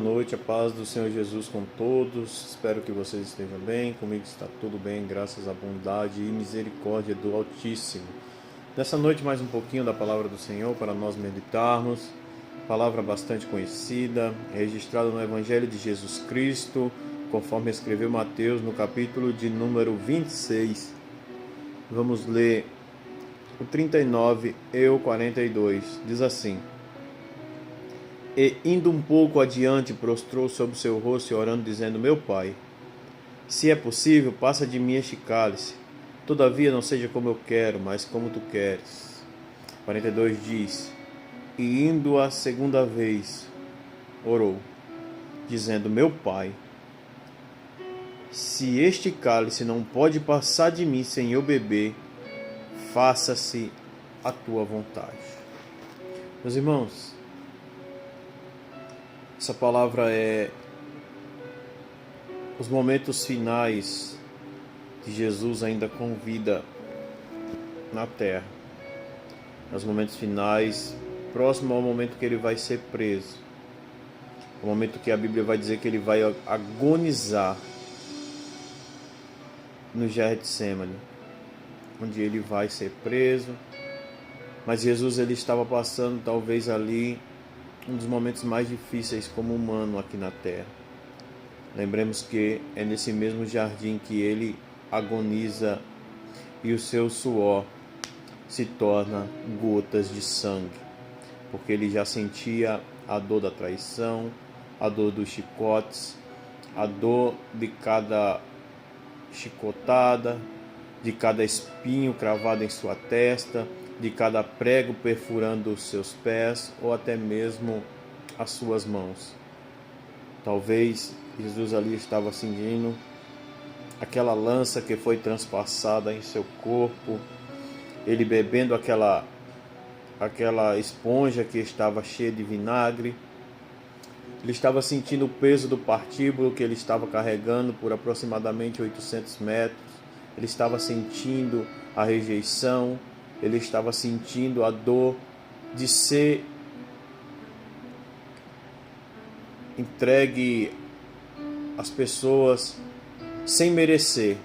noite, a paz do Senhor Jesus com todos. Espero que vocês estejam bem. Comigo está tudo bem, graças à bondade e misericórdia do Altíssimo. Nessa noite, mais um pouquinho da palavra do Senhor para nós meditarmos. Palavra bastante conhecida, registrada no Evangelho de Jesus Cristo, conforme escreveu Mateus no capítulo de número 26. Vamos ler o 39 e o 42. Diz assim: E indo um pouco adiante, prostrou sobre o seu rosto e orando, dizendo: Meu Pai, se é possível, passa de mim este cálice. Todavia não seja como eu quero, mas como tu queres. 42 diz: E indo a segunda vez, orou, dizendo: Meu Pai, se este cálice não pode passar de mim sem eu beber, faça-se a tua vontade. Meus irmãos, essa palavra é os momentos finais de Jesus ainda com vida na terra. Nos momentos finais, próximo ao momento que ele vai ser preso. O momento que a Bíblia vai dizer que ele vai agonizar no Getsemane, onde ele vai ser preso. Mas Jesus ele estava passando talvez ali um dos momentos mais difíceis como humano aqui na terra. Lembremos que é nesse mesmo jardim que ele agoniza e o seu suor se torna gotas de sangue, porque ele já sentia a dor da traição, a dor dos chicotes, a dor de cada chicotada, de cada espinho cravado em sua testa, de cada prego perfurando os seus pés ou até mesmo as suas mãos. Talvez Jesus ali estava sentindo aquela lança que foi transpassada em seu corpo, ele bebendo aquela esponja que estava cheia de vinagre. Ele estava sentindo o peso do partíbulo que ele estava carregando por aproximadamente 800 metros. Ele estava sentindo a rejeição. Ele estava sentindo a dor de ser entregue às pessoas sem merecer.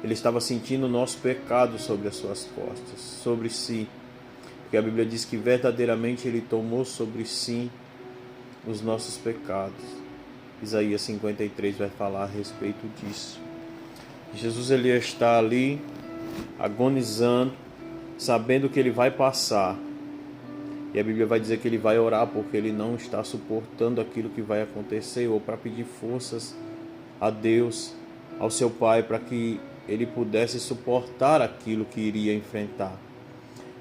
Ele estava sentindo o nosso pecado sobre as suas costas, sobre si. Porque a Bíblia diz que verdadeiramente ele tomou sobre si os nossos pecados. Isaías 53 vai falar a respeito disso. Jesus ele está ali agonizando, sabendo que ele vai passar. E a Bíblia vai dizer que ele vai orar porque ele não está suportando aquilo que vai acontecer, ou para pedir forças a Deus, ao seu Pai, para que ele pudesse suportar aquilo que iria enfrentar.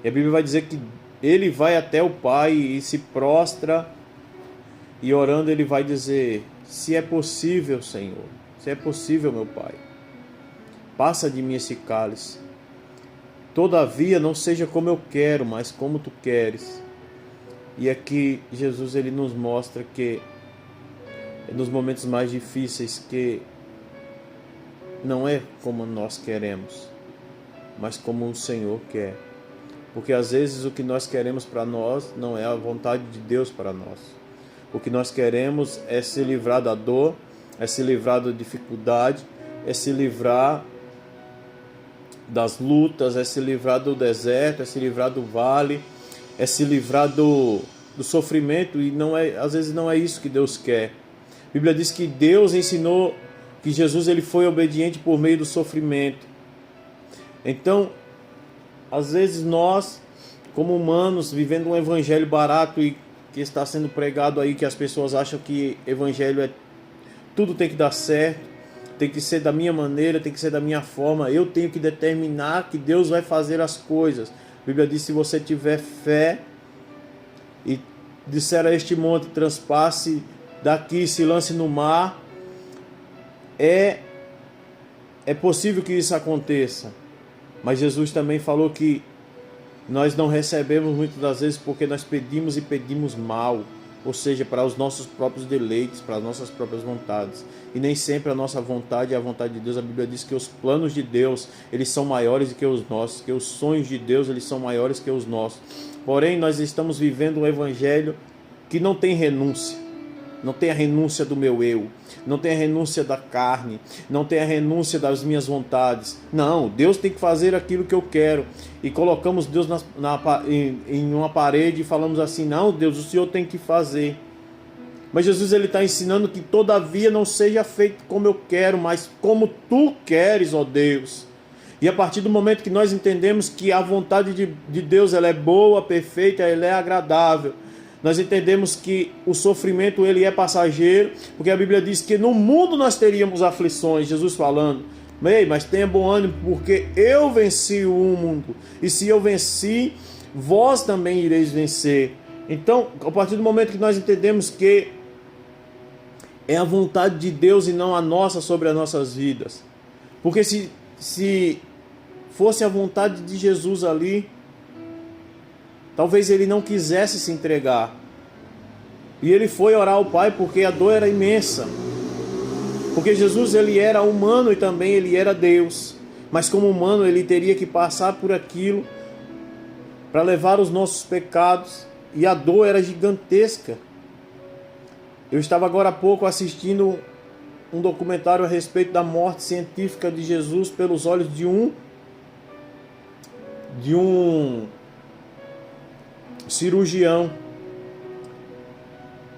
E a Bíblia vai dizer que ele vai até o Pai e se prostra, e orando ele vai dizer: se é possível, Senhor, se é possível, meu Pai, passa de mim esse cálice. Todavia não seja como eu quero, mas como tu queres. E aqui Jesus ele nos mostra que é nos momentos mais difíceis que não é como nós queremos, mas como o Senhor quer. Porque às vezes o que nós queremos para nós não é a vontade de Deus para nós. O que nós queremos é se livrar da dor, é se livrar da dificuldade, é se livrar das lutas, é se livrar do deserto, é se livrar do vale, é se livrar do sofrimento, e às vezes não é isso que Deus quer. A Bíblia diz que Deus ensinou que Jesus ele foi obediente por meio do sofrimento. Então, às vezes nós, como humanos, vivendo um evangelho barato e que está sendo pregado aí, que as pessoas acham que evangelho é tudo tem que dar certo, tem que ser da minha maneira, tem que ser da minha forma, eu tenho que determinar que Deus vai fazer as coisas. A Bíblia diz: se você tiver fé e disser a este monte, transpasse daqui, se lance no mar, é possível que isso aconteça. Mas Jesus também falou que nós não recebemos muitas das vezes porque nós pedimos e pedimos mal, ou seja, para os nossos próprios deleites, para as nossas próprias vontades. E nem sempre a nossa vontade é a vontade de Deus. A Bíblia diz que os planos de Deus, eles são maiores do que os nossos, que os sonhos de Deus, eles são maiores que os nossos. Porém, nós estamos vivendo um evangelho que não tem renúncia. Não tem a renúncia do meu eu. Não tem a renúncia da carne. Não tem a renúncia das minhas vontades. Não, Deus tem que fazer aquilo que eu quero. E colocamos Deus em uma parede e falamos assim, não, Deus, o Senhor tem que fazer. Mas Jesus ele está ensinando que todavia não seja feito como eu quero, mas como tu queres, ó Deus. E a partir do momento que nós entendemos que a vontade de Deus ela é boa, perfeita, ela é agradável, nós entendemos que o sofrimento ele é passageiro, porque a Bíblia diz que no mundo nós teríamos aflições, Jesus falando, mas tenha bom ânimo, porque eu venci o mundo, e se eu venci, vós também ireis vencer. Então, a partir do momento que nós entendemos que é a vontade de Deus e não a nossa sobre as nossas vidas, porque se fosse a vontade de Jesus ali, talvez ele não quisesse se entregar. E ele foi orar ao Pai porque a dor era imensa. Porque Jesus ele era humano e também ele era Deus. Mas como humano ele teria que passar por aquilo para levar os nossos pecados. E a dor era gigantesca. Eu estava agora há pouco assistindo um documentário a respeito da morte científica de Jesus pelos olhos de um cirurgião.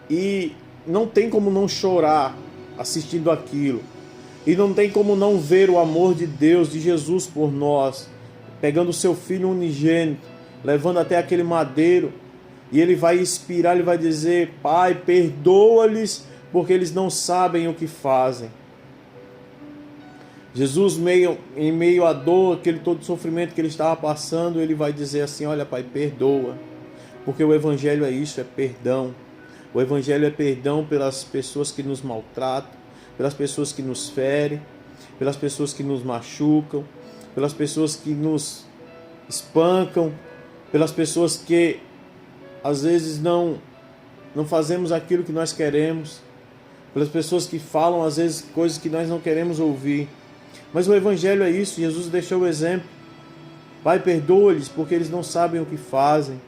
E não tem como não chorar assistindo aquilo. E não tem como não ver o amor de Deus, de Jesus por nós, pegando o seu filho unigênito, levando até aquele madeiro, e ele vai expirar, ele vai dizer, Pai, perdoa-lhes, porque eles não sabem o que fazem. Jesus, em meio à dor, aquele todo sofrimento que ele estava passando, ele vai dizer assim, olha Pai, perdoa, porque o Evangelho é isso, é perdão. O Evangelho é perdão pelas pessoas que nos maltratam, pelas pessoas que nos ferem, pelas pessoas que nos machucam, pelas pessoas que nos espancam, pelas pessoas que às vezes não fazemos aquilo que nós queremos, pelas pessoas que falam às vezes coisas que nós não queremos ouvir. Mas o Evangelho é isso, Jesus deixou o exemplo. Pai, perdoa-lhes porque eles não sabem o que fazem.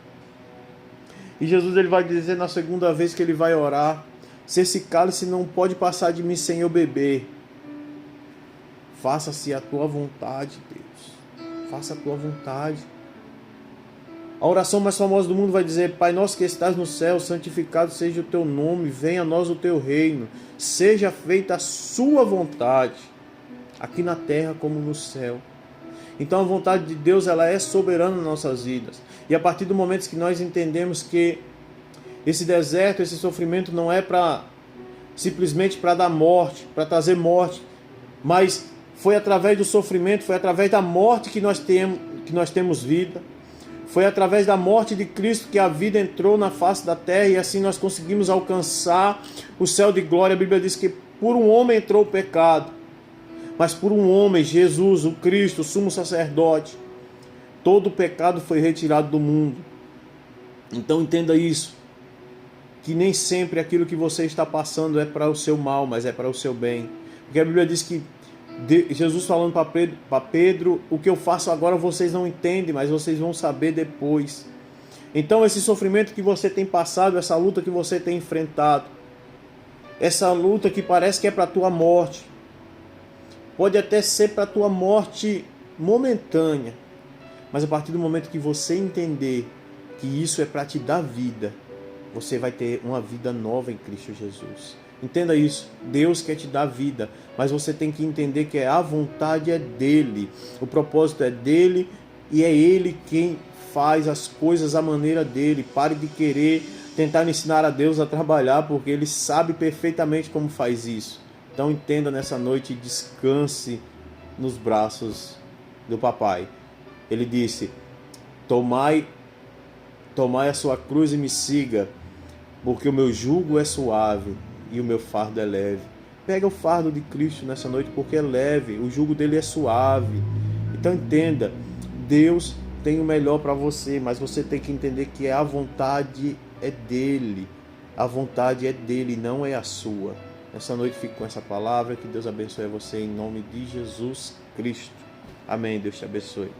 E Jesus ele vai dizer na segunda vez que ele vai orar, se esse cálice não pode passar de mim sem eu beber, faça-se a tua vontade, Deus. Faça a tua vontade. A oração mais famosa do mundo vai dizer, Pai nosso que estás no céu, santificado seja o teu nome, venha a nós o teu reino, seja feita a sua vontade, aqui na terra como no céu. Então a vontade de Deus ela é soberana nas nossas vidas. E a partir do momento que nós entendemos que esse deserto, esse sofrimento não é simplesmente para dar morte, para trazer morte, mas foi através do sofrimento, foi através da morte que nós temos vida. Foi através da morte de Cristo que a vida entrou na face da terra e assim nós conseguimos alcançar o céu de glória. A Bíblia diz que por um homem entrou o pecado, mas por um homem, Jesus, o Cristo, o sumo sacerdote, todo o pecado foi retirado do mundo. Então entenda isso, que nem sempre aquilo que você está passando é para o seu mal, mas é para o seu bem. Porque a Bíblia diz que Jesus falando para Pedro, o que eu faço agora vocês não entendem, mas vocês vão saber depois. Então esse sofrimento que você tem passado, essa luta que você tem enfrentado, essa luta que parece que é para a tua morte, pode até ser para a tua morte momentânea, mas a partir do momento que você entender que isso é para te dar vida, você vai ter uma vida nova em Cristo Jesus. Entenda isso, Deus quer te dar vida, mas você tem que entender que a vontade é dele, o propósito é dele e é ele quem faz as coisas à maneira dele. Pare de querer tentar ensinar a Deus a trabalhar, porque ele sabe perfeitamente como faz isso. Então entenda nessa noite e descanse nos braços do papai. Ele disse, tomai a sua cruz e me siga, porque o meu jugo é suave e o meu fardo é leve. Pega o fardo de Cristo nessa noite, porque é leve, o jugo dele é suave. Então entenda, Deus tem o melhor para você, mas você tem que entender que a vontade é dele. A vontade é dele, não é a sua. Nessa noite fico com essa palavra, que Deus abençoe você em nome de Jesus Cristo. Amém, Deus te abençoe.